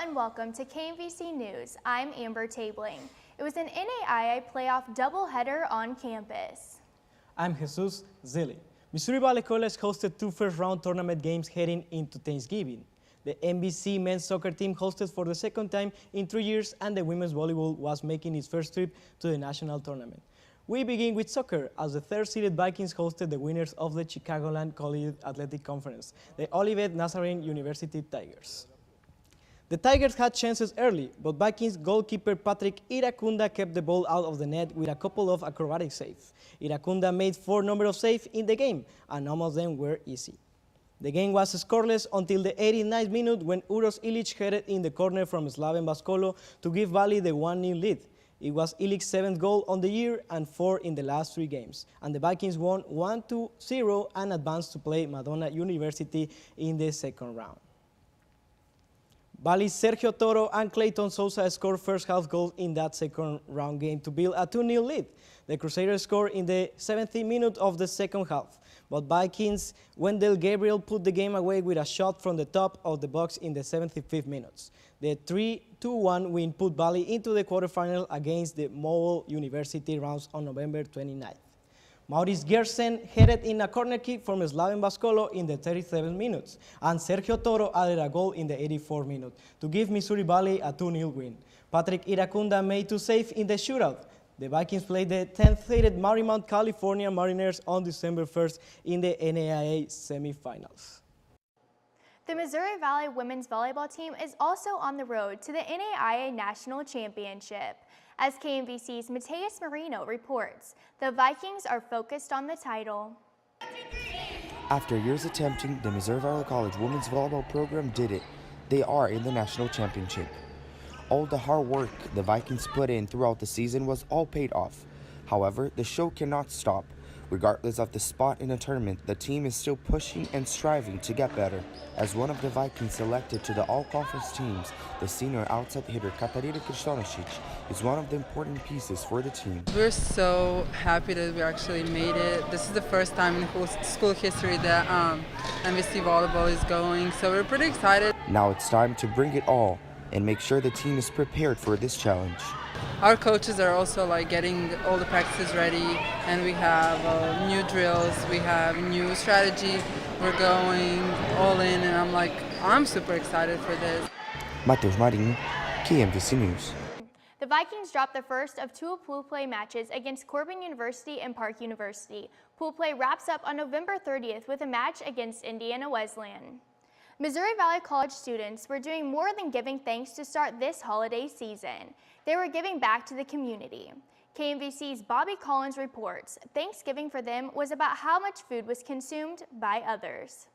and welcome to KMVC News. I'm Amber Tabling. It was an NAIA playoff doubleheader on campus. I'm Jesus Zilli. Missouri Valley College hosted two first-round tournament games heading into Thanksgiving. The MVC men's soccer team hosted for the second time in 3 years, and the women's volleyball was making its first trip to the national tournament. We begin with soccer, as the third-seeded Vikings hosted the winners of the Chicagoland Collegiate Athletic Conference, the Olivet Nazarene University Tigers. The Tigers had chances early, but Vikings goalkeeper Patrick Iracunda kept the ball out of the net with a couple of acrobatic saves. Iracunda made 4 number of saves in the game, and none of them were easy. The game was scoreless until the 89th minute when Uros Ilic headed in the corner from Slaven Baskolo to give Valley the 1-0 lead. It was Ilic's 7th goal on the year and 4 in the last 3 games, and the Vikings won 1-0 and advanced to play Madonna University in the second round. Valley's Sergio Toro and Clayton Sousa scored first-half goals in that second-round game to build a 2-0 lead. The Crusaders scored in the 70th minute of the second half, but Vikings' Wendell Gabriel put the game away with a shot from the top of the box in the 75th minute. The 3-2-1 win put Valley into the quarterfinal against the Mobile University rounds on November 29th. Maurice Gersen headed in a corner kick from Slaven Baskolo in the 37th minute, and Sergio Toro added a goal in the 84th minute to give Missouri Valley a 2-0 win. Patrick Iracunda made 2 saves in the shootout. The Vikings played the 10th-seeded Marymount, California Mariners on December 1st in the NAIA semifinals. The Missouri Valley women's volleyball team is also on the road to the NAIA National Championship. As KMVC's Mateus Marino reports, the Vikings are focused on the title. After years attempting, the Missouri Valley College women's volleyball program did it. They are in the national championship. All the hard work the Vikings put in throughout the season was all paid off. However, the show cannot stop. Regardless of the spot in the tournament, the team is still pushing and striving to get better. As one of the Vikings selected to the all-conference teams, the senior outside hitter Katarina Krishtonicic is one of the important pieces for the team. We're so happy that we actually made it. This is the first time in school history that MVC volleyball is going, so we're pretty excited. Now it's time to bring it all and make sure the team is prepared for this challenge. Our coaches are also getting all the practices ready, and we have new drills, we have new strategy. We're going all in, and I'm super excited for this. Mateus Marinho, KMVC News. The Vikings dropped the first of 2 pool play matches against Corbin University and Park University. Pool play wraps up on November 30th with a match against Indiana Wesleyan. Missouri Valley College students were doing more than giving thanks to start this holiday season. They were giving back to the community. KMVC's Bobby Collins reports Thanksgiving for them was about how much food was consumed by others.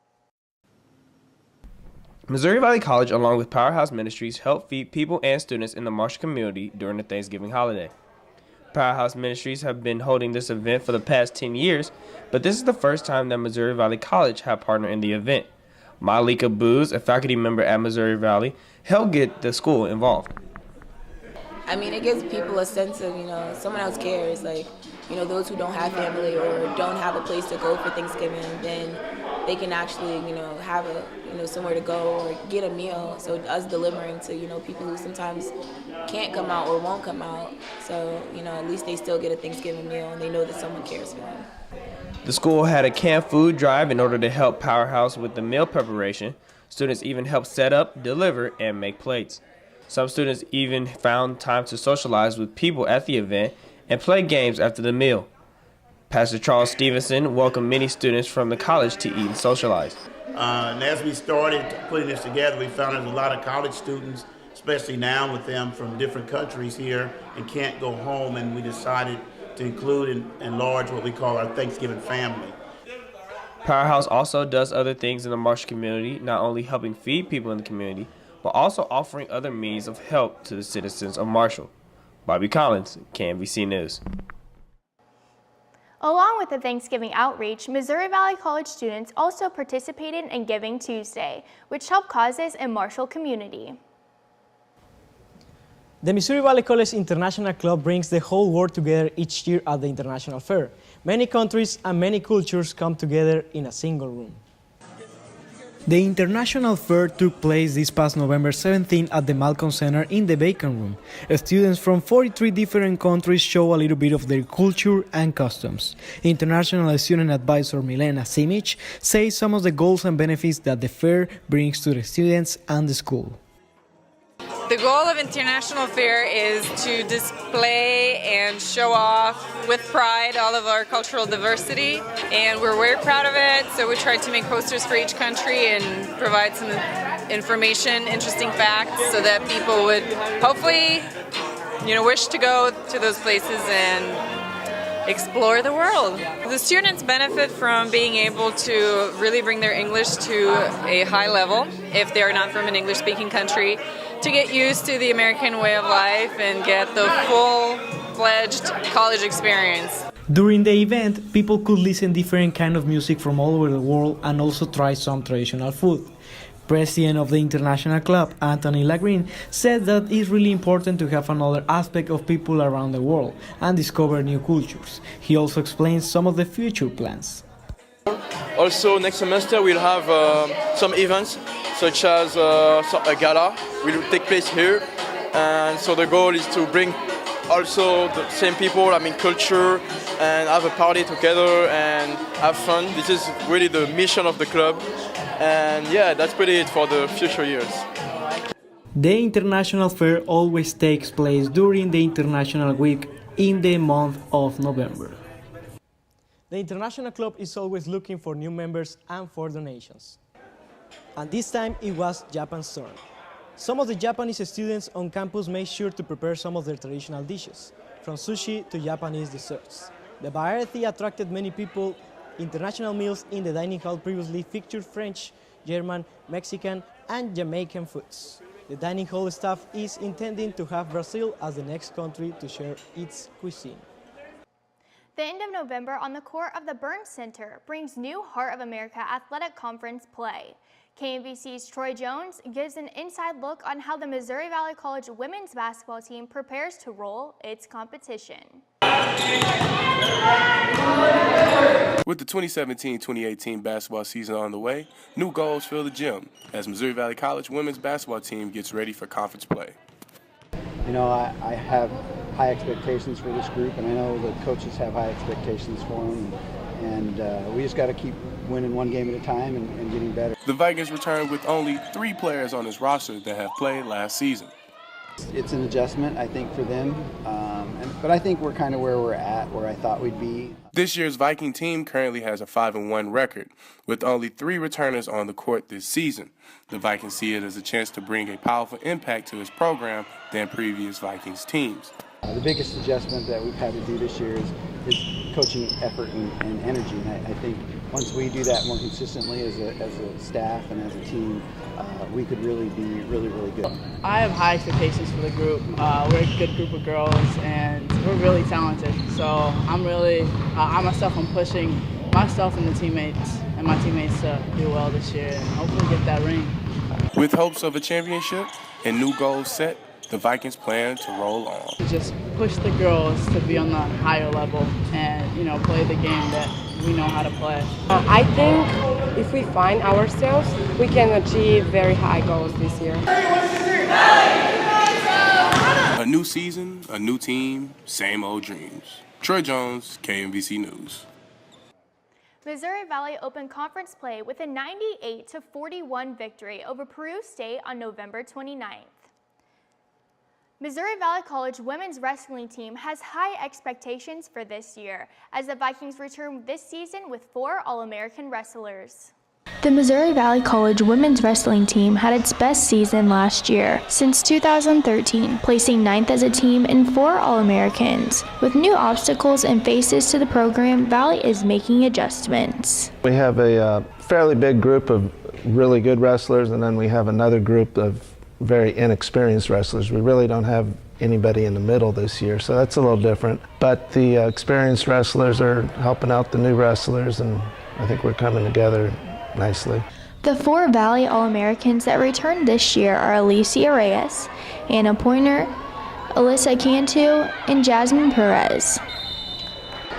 Missouri Valley College, along with Powerhouse Ministries, helped feed people and students in the Marshall community during the Thanksgiving holiday. Powerhouse Ministries have been holding this event for the past 10 years, but this is the first time that Missouri Valley College have partnered in the event. Malika Booz, a faculty member at Missouri Valley, helped get the school involved. I mean, it gives people a sense of, someone else cares. Those who don't have family or don't have a place to go for Thanksgiving, then they can actually, have somewhere to go or get a meal. So us delivering to, people who sometimes can't come out or won't come out. So, at least they still get a Thanksgiving meal and they know that someone cares for them. The school had a canned food drive in order to help Powerhouse with the meal preparation. Students even helped set up, deliver, and make plates. Some students even found time to socialize with people at the event and play games after the meal. Pastor Charles Stephenson welcomed many students from the college to eat and socialize. And as we started putting this together, we found there's a lot of college students, especially now with them from different countries here and can't go home, and we decided to include and enlarge what we call our Thanksgiving family. Powerhouse also does other things in the Marshall community, not only helping feed people in the community, but also offering other means of help to the citizens of Marshall. Bobby Collins, KMVC News. Along with the Thanksgiving outreach, Missouri Valley College students also participated in Giving Tuesday, which helped causes in Marshall community. The Missouri Valley College International Club brings the whole world together each year at the International Fair. Many countries and many cultures come together in a single room. The International Fair took place this past November 17 at the Malcolm Center in the Bacon Room. Students from 43 different countries show a little bit of their culture and customs. International Student Advisor Milena Simic says some of the goals and benefits that the fair brings to the students and the school. The goal of International Fair is to display and show off with pride all of our cultural diversity, and we're very proud of it. So we tried to make posters for each country and provide some information, interesting facts, so that people would hopefully, wish to go to those places and explore the world. The students benefit from being able to really bring their English to a high level if they are not from an English-speaking country, to get used to the American way of life and get the full-fledged college experience. During the event, people could listen different kind of music from all over the world and also try some traditional food. President of the International Club, Anthony Lagreen, said that it's really important to have another aspect of people around the world and discover new cultures. He also explains some of the future plans. Also, next semester we'll have some events such as a gala will take place here, and so the goal is to bring also the same people, culture, and have a party together and have fun. This is really the mission of the club, and yeah, that's pretty it for the future years. The International Fair always takes place during the International Week in the month of November. The International Club is always looking for new members and for donations. And this time it was Japan's turn. Some of the Japanese students on campus made sure to prepare some of their traditional dishes, from sushi to Japanese desserts. The variety attracted many people. International meals in the dining hall previously featured French, German, Mexican, and Jamaican foods. The dining hall staff is intending to have Brazil as the next country to share its cuisine. The end of November on the court of the Burns Center brings new Heart of America Athletic Conference play. KMVC's Troy Jones gives an inside look on how the Missouri Valley College women's basketball team prepares to roll its competition. With the 2017-2018 basketball season on the way, new goals fill the gym as Missouri Valley College women's basketball team gets ready for conference play. I have high expectations for this group, and I know the coaches have high expectations for them, and we just got to keep winning one game at a time and getting better. The Vikings return with only 3 players on this roster that have played last season. It's an adjustment, I think, for them, but I think we're kind of where we're at, where I thought we'd be. This year's Viking team currently has a 5-1 record, with only 3 returners on the court this season. The Vikings see it as a chance to bring a powerful impact to his program than previous Vikings teams. The biggest adjustment that we've had to do this year is coaching effort and energy, and I think once we do that more consistently as a staff and as a team, we could really be really good. I have high expectations for the group. We're a good group of girls, and we're really talented. So I myself am pushing myself and my teammates to do well this year and hopefully get that ring. With hopes of a championship and new goals set, the Vikings plan to roll on. Just push the girls to be on the higher level and, play the game that we know how to play. I think if we find ourselves, we can achieve very high goals this year. A new season, a new team, same old dreams. Troy Jones, KMVC News. Missouri Valley opened conference play with a 98-41 victory over Peru State on November 29th. Missouri Valley College women's wrestling team has high expectations for this year as the Vikings return this season with 4 All-American wrestlers. The Missouri Valley College women's wrestling team had its best season last year since 2013, placing 9th as a team and 4 All-Americans. With new obstacles and faces to the program, Valley is making adjustments. We have a fairly big group of really good wrestlers, and then we have another group of very inexperienced wrestlers. We really don't have anybody in the middle this year, so that's a little different. But the experienced wrestlers are helping out the new wrestlers, and I think we're coming together nicely. The 4 Valley All-Americans that returned this year are Alicia Reyes, Anna Pointer, Alyssa Cantu, and Jasmine Perez.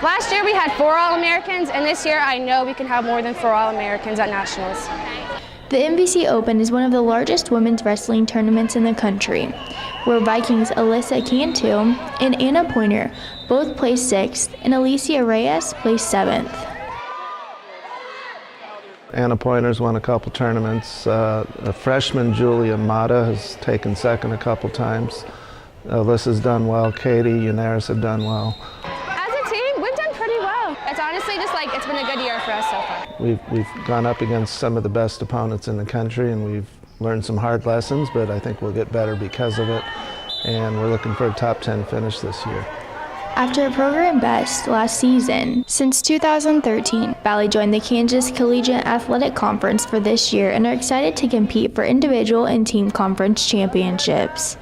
Last year we had 4 All-Americans, and this year I know we can have more than 4 All-Americans at Nationals. The MVC Open is one of the largest women's wrestling tournaments in the country, where Vikings Alicia Cantu and Anna Pointer both placed 6th and Alicia Reyes placed 7th. Anna Pointer's won a couple tournaments. A freshman, Julia Mata, has taken 2nd a couple times. Alyssa's done well. Katie, Unaris have done well. As a team, we've done pretty well. It's honestly just like, it's been a good year for us so far. We've gone up against some of the best opponents in the country, and we've learned some hard lessons, but I think we'll get better because of it. And we're looking for a top 10 finish this year. After a program best last season, since 2013, Valley joined the Kansas Collegiate Athletic Conference for this year and are excited to compete for individual and team conference championships.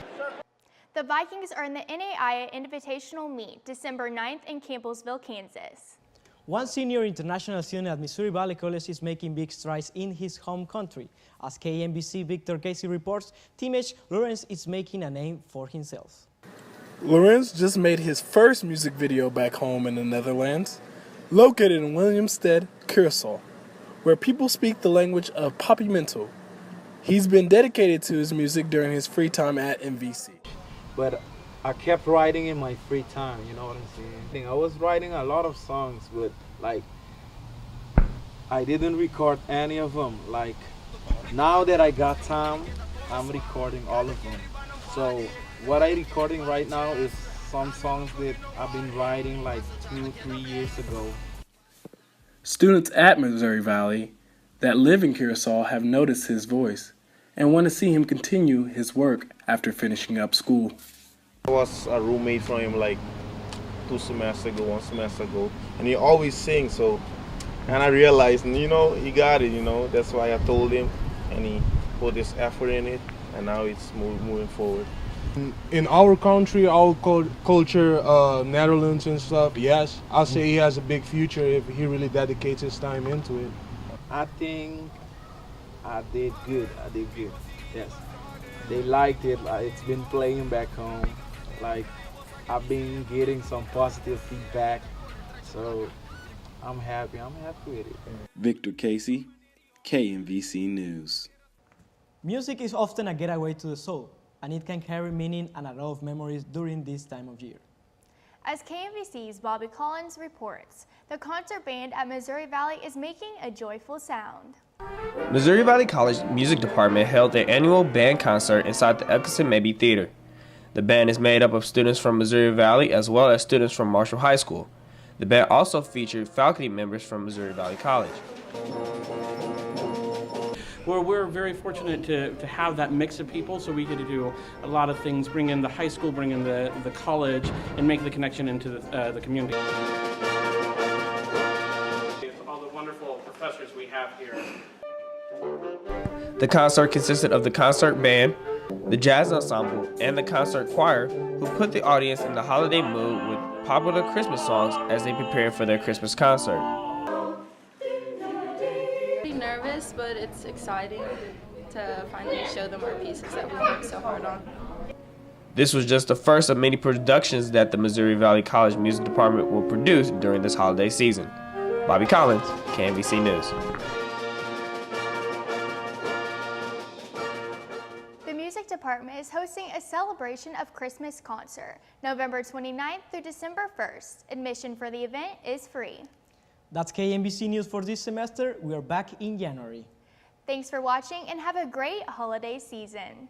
The Vikings are in the NAIA Invitational Meet December 9th in Campbellsville, Kansas. One senior international student at Missouri Valley College is making big strides in his home country. As KMVC Victor Casey reports, teammate Lawrence is making a name for himself. Lawrence just made his first music video back home in the Netherlands, located in Willemstad, Curaçao, where people speak the language of Papiamento. He's been dedicated to his music during his free time at MVC. But I kept writing in my free time, you know what I'm saying? I was writing a lot of songs, but like, I didn't record any of them. Like, now that I got time, I'm recording all of them. So what I'm recording right now is some songs that I've been writing like 2-3 years ago. Students at Missouri Valley that live in Curaçao have noticed his voice and want to see him continue his work after finishing up school. I was a roommate from him like 1 semester ago, and he always sings, so, and I realized, you know, he got it, you know, that's why I told him, and he put this effort in it, and now it's moving forward. In our country, our culture, Netherlands and stuff, yes, I'll say he has a big future if he really dedicates his time into it. I think I did good, yes. They liked it, it's been playing back home. Like, I've been getting some positive feedback, so I'm happy with it. Victor Casey, KMVC News. Music is often a getaway to the soul, and it can carry meaning and a lot of memories during this time of year. As KMVC's Bobby Collins reports, the concert band at Missouri Valley is making a joyful sound. Missouri Valley College Music Department held their annual band concert inside the Epperson Mabee Theater. The band is made up of students from Missouri Valley as well as students from Marshall High School. The band also featured faculty members from Missouri Valley College. Well, we're very fortunate to have that mix of people, so we get to do a lot of things, bring in the high school, bring in the college, and make the connection into the community. All the wonderful professors we have here. The concert consisted of the concert band, the jazz ensemble, and the concert choir, who put the audience in the holiday mood with popular Christmas songs as they prepared for their Christmas concert. Nervous, but it's exciting to finally show them our pieces that we worked so hard on. This was just the first of many productions that the Missouri Valley College Music Department will produce during this holiday season. Bobby Collins, KMVC News. The music department is hosting a celebration of Christmas concert, November 29th through December 1st. Admission for the event is free. That's KMVC News for this semester. We are back in January. Thanks for watching and have a great holiday season.